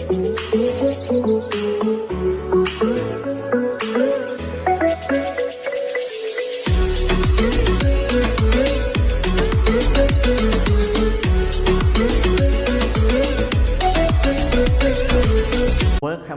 Welcome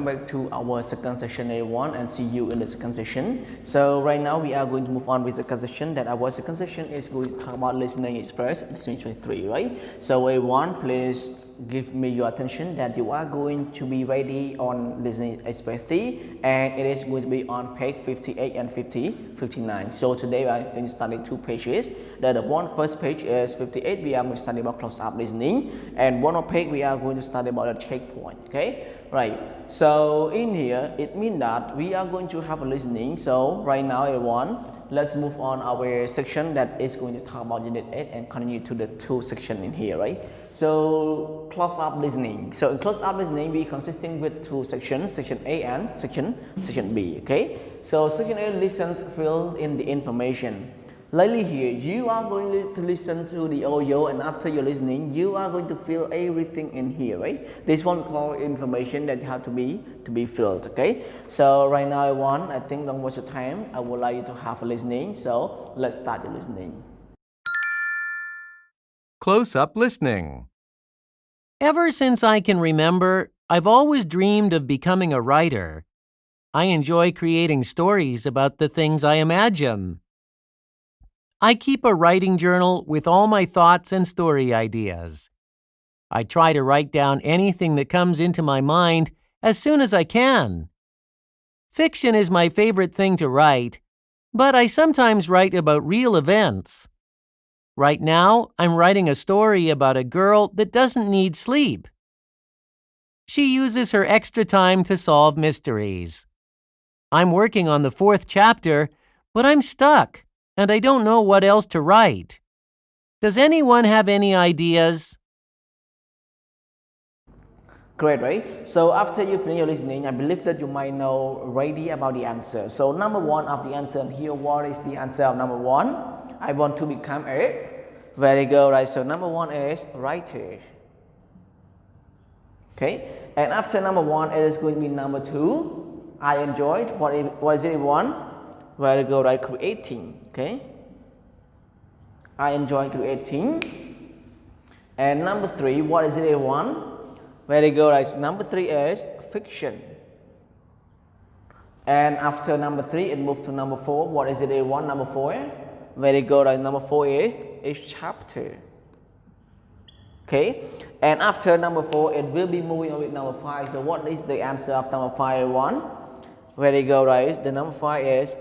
back to our second session A1 and see you in the second session. So right now we are going to move on with the second session. That our second session is going to talk about listening express. This means 3, right? So A1, please give me your attention that you are going to be ready on listening express 3 and it is going to be on page 58 and 59. So today we are going to study 2 pages. The first page is 58. We are going to study about close-up listening, and one of page we are going to study about a checkpoint. Okay, right. So in here it means that we are going to have a listening. So right now A1, let's move on our section that is going to talk about unit 8 and continue to the 2 section in here, right? So close-up listening. So in close-up listening we consisting with 2 sections, section A and section B. Okay, so section A listens, fill in the information. Lately here you are going to listen to the audio, and after you're listening you are going to fill everything in here, right? This one called information that you have to be filled. Okay, so right now I think don't waste your time. I would like you to have a listening, so let's start the listening. Close-up listening. Ever since I can remember, I've always dreamed of becoming a writer. I enjoy creating stories about the things I imagine. I keep a writing journal with all my thoughts and story ideas. I try to write down anything that comes into my mind as soon as I can. Fiction is my favorite thing to write, but I sometimes write about real events. Right now, I'm writing a story about a girl that doesn't need sleep. She uses her extra time to solve mysteries. I'm working on the 4th chapter, but I'm stuck, and I don't know what else to write. Does anyone have any ideas? Great, right? So after you finish your listening, I believe that you might know already about the answer. So number 1 of the answer here, what is the answer of number 1? I want to become a. Very good, right? So number 1 is writer. Okay, and after number 1 it is going to be number 2. I enjoyed. What is it? 1. Very good, right? Creating. Okay, I enjoy creating. And number 3, what is it? 1. Very good, right? Number 3 is fiction. And after number 3 it moves to number 4. What is it? 1. Number 4. Very good, right? Number 4 is chapter. Okay, and after number 4 it will be moving on with number 5. So what is the answer of number 5? 1. Very good, right? The number 5 is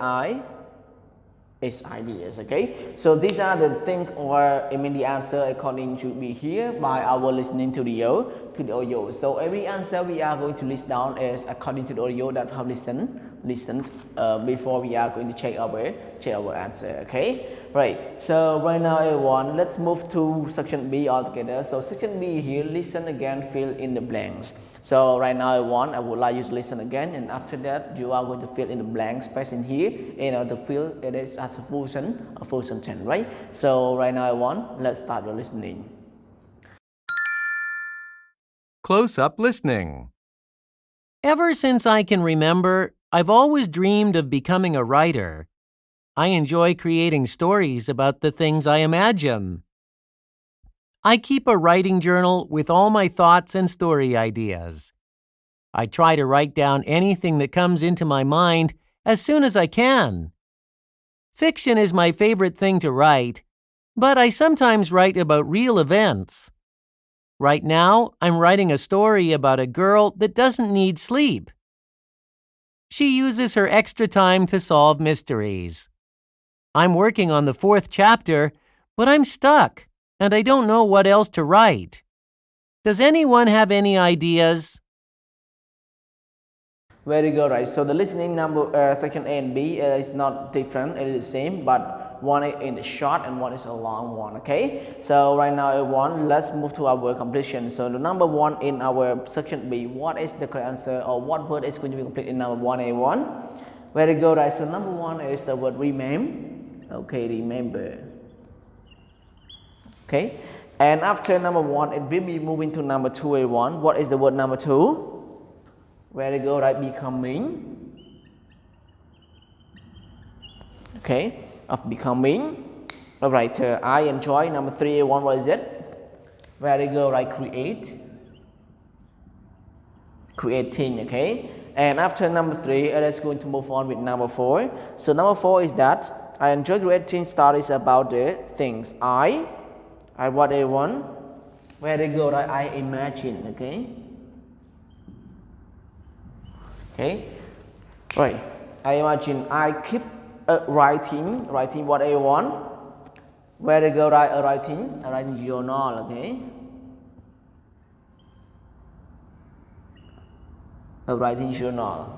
ideas. Okay, so these are the things, or the answer according to be here by our listening to the audio. So every answer we are going to list down is according to the audio that have listened before we are going to check our answer. Okay, right. So right now everyone, let's move to section B altogether. So section B here, listen again, fill in the blanks. So right now I would like you to listen again, and after that you are going to fill in the blank space in here in order to fill it is as a full sentence, right? So right now let's start your listening. Close-up listening. Ever since I can remember, I've always dreamed of becoming a writer. I enjoy creating stories about the things I imagine. I keep a writing journal with all my thoughts and story ideas. I try to write down anything that comes into my mind as soon as I can. Fiction is my favorite thing to write, but I sometimes write about real events. Right now, I'm writing a story about a girl that doesn't need sleep. She uses her extra time to solve mysteries. I'm working on the 4th chapter, but I'm stuck, and I don't know what else to write. Does anyone have any ideas? Very good, right? So the listening number section A and B is not different, it is the same, but one is short and one is a long one. Okay, so right now let's move to our completion. So the number 1 in our section B, what is the correct answer, or what word is going to be complete in number 1A1? Very good, right? So number 1 is the word remember. Okay, remember. Okay, and after number 1 it will be moving to number 2A1. What is the word number 2? Very good, right? Becoming. Okay, of becoming a writer. I enjoy. Number 3A1, what is it? Very good, right? Creating, okay? And after number 3, let's going to move on with number 4. So number 4 is that I enjoy creating stories about the things I what I want. Very good, right? I imagine, okay? Okay, right. I imagine. I keep writing what I want. Very good, right? Writing journal, okay? A writing journal.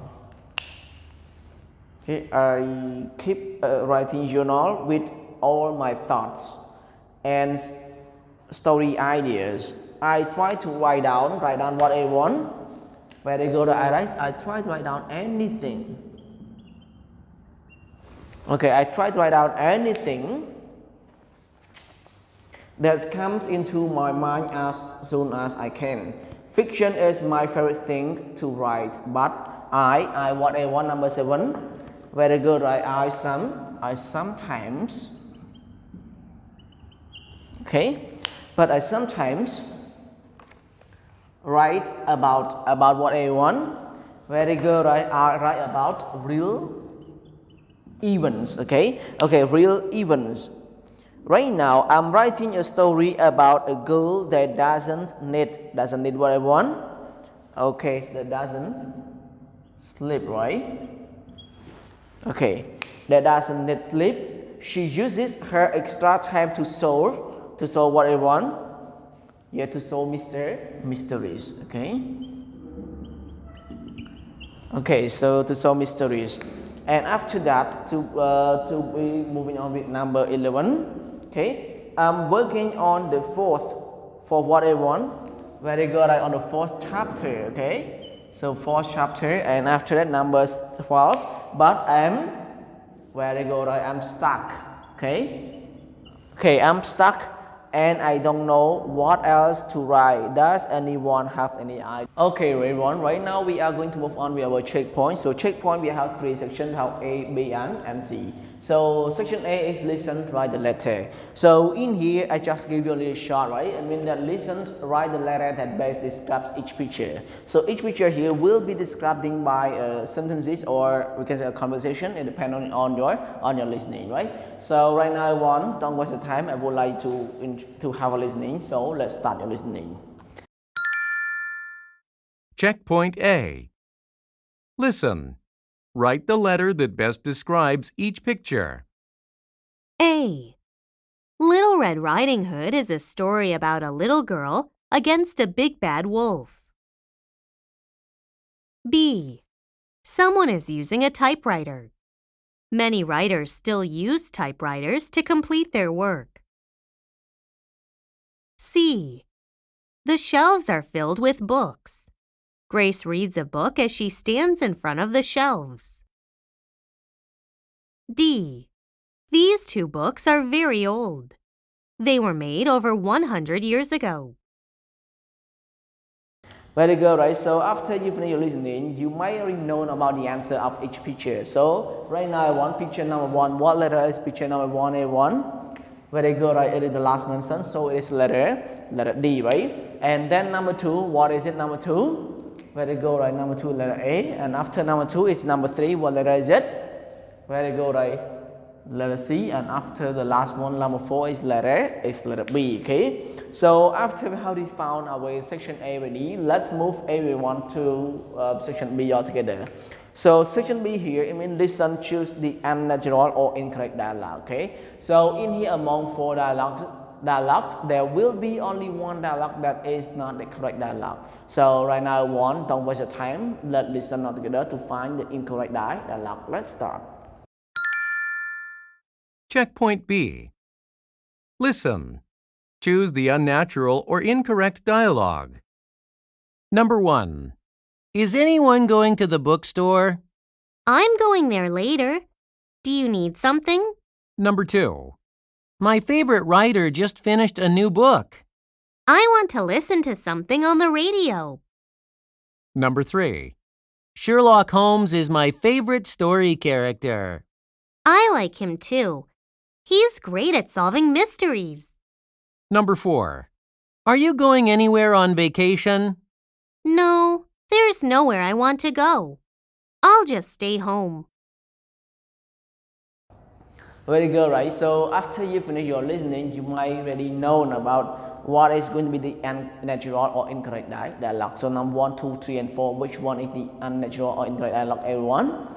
Okay, I keep writing journal with all my thoughts and story ideas. I try to write down what I want. Very good. I try to write down anything. Okay, I try to write down anything that comes into my mind as soon as I can. Fiction is my favorite thing to write, but I what I want, number 7. Very good, right? I sometimes, okay, but I sometimes write about what I want. Very good, right? I write about real events, okay? Okay, real events. Right now, I'm writing a story about a girl that doesn't need what I want. Okay, that doesn't sleep, right? Okay, that doesn't need sleep. She uses her extra time to solve what I want. Yeah, to solve mysteries. Okay. Okay, so to solve mysteries, and after that, to be moving on with number 11. Okay, I'm working on the 4th for what I want. Very good, on the 4th chapter. Okay, so 4th chapter, and after that, number 12. But I'm very good, I'm stuck. Okay, I'm stuck. And I don't know what else to write. Does anyone have any idea? Okay, everyone. Right now we are going to move on with our checkpoint. So checkpoint, we have 3 sections: how A, B, and C. So section A is listen, write the letter. So in here, I just give you a little short, right? I mean that listen, write the letter that best describes each picture. So each picture here will be described by sentences, or we can say a conversation. It depends on your listening, right? So right now, don't waste the time. I would like to have a listening. So let's start your listening. Checkpoint A. Listen. Write the letter that best describes each picture. A. Little Red Riding Hood is a story about a little girl against a big bad wolf. B. Someone is using a typewriter. Many writers still use typewriters to complete their work. C. The shelves are filled with books. Grace reads a book as she stands in front of the shelves. D. These 2 books are very old. They were made over 100 years ago. Very good, right? So after you finish your listening, you might already know about the answer of each picture. So right now I want picture number 1. What letter is picture number 1A1? Very good, right? It is the last mention, so it is letter D, right? And then number 2, what is it, number 2? Very good, right? Number 2, letter A. And after number 2 is number 3, what letter is it? Very good, right? Letter C. And after the last one, number 4 is letter B, okay? So after we have found our section A ready, let's move everyone to section B altogether. So section B here, it means listen, choose the unnatural or incorrect dialogue, okay? So in here, among 4 dialogues, there will be only 1 dialogue that is not the correct dialogue. So right now, don't waste your time. Let's listen all together to find the incorrect dialogue. Let's start. Checkpoint B. Listen. Choose the unnatural or incorrect dialogue. Number 1. Is anyone going to the bookstore? I'm going there later. Do you need something? Number 2. My favorite writer just finished a new book. I want to listen to something on the radio. Number 3. Sherlock Holmes is my favorite story character. I like him too. He's great at solving mysteries. Number 4. Are you going anywhere on vacation? No, there's nowhere I want to go. I'll just stay home. Very good, right? So after you finish your listening, you might already know about what is going to be the unnatural or incorrect dialogue. So number 1, 2, 3, and 4, which one is the unnatural or incorrect dialogue, everyone?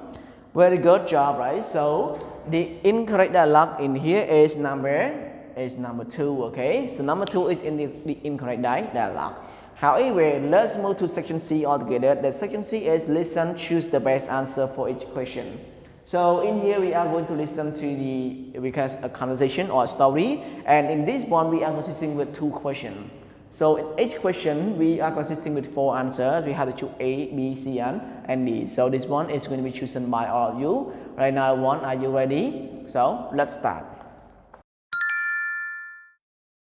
Very good job, right? So the incorrect dialogue in here is number 2, okay? So number 2 is in the incorrect dialogue. However, let's move to section C altogether. The section C is listen, choose the best answer for each question. So in here we are going to listen to a conversation or a story, and in this one we are consisting with 2 questions. So in each question we are consisting with 4 answers. We have to choose A, B, C, and D. So this one is going to be chosen by all of you. Right now, are you ready? So let's start.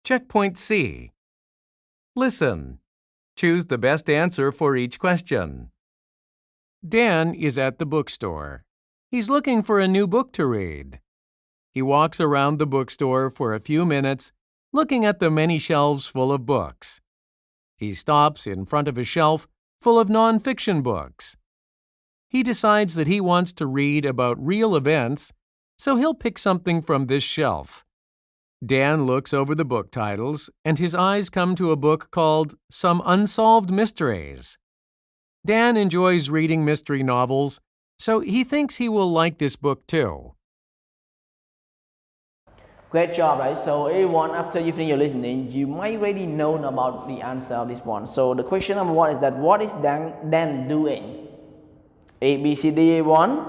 Checkpoint C. Listen. Choose the best answer for each question. Dan is at the bookstore. He's looking for a new book to read. He walks around the bookstore for a few minutes, looking at the many shelves full of books. He stops in front of a shelf full of non-fiction books. He decides that he wants to read about real events, so he'll pick something from this shelf. Dan looks over the book titles, and his eyes come to a book called Some Unsolved Mysteries. Dan enjoys reading mystery novels, so he thinks he will like this book too. Great job, right? So everyone, after you finish your listening, you might already know about the answer of this one. So the question number 1 is that what is Dan doing? A, B, C, D, everyone.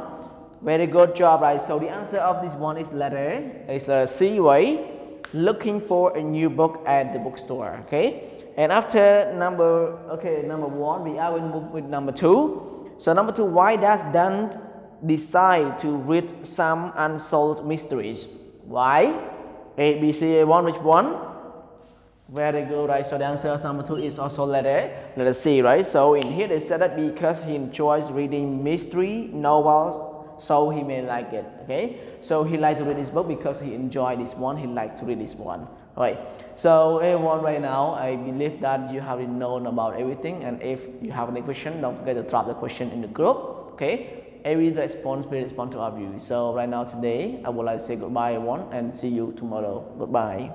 Very good job, right? So the answer of this one is letter C, right? Looking for a new book at the bookstore, okay? And after number 1, we are going to move with number 2. So number 2, why does Dan decide to read some unsolved mysteries? Why? A, B, C, A1, which one? Very good, right? So the answer of number 2 is also letter C, right? So in here they said that because he enjoys reading mystery novels, so he may like it, okay? So he likes to read this book because he enjoyed this one, he liked to read this one, right? So everyone, right now, I believe that you have known about everything, and if you have any question, don't forget to drop the question in the group, okay? Every response will respond to our view. So right now today, I would like to say goodbye everyone and see you tomorrow. Goodbye.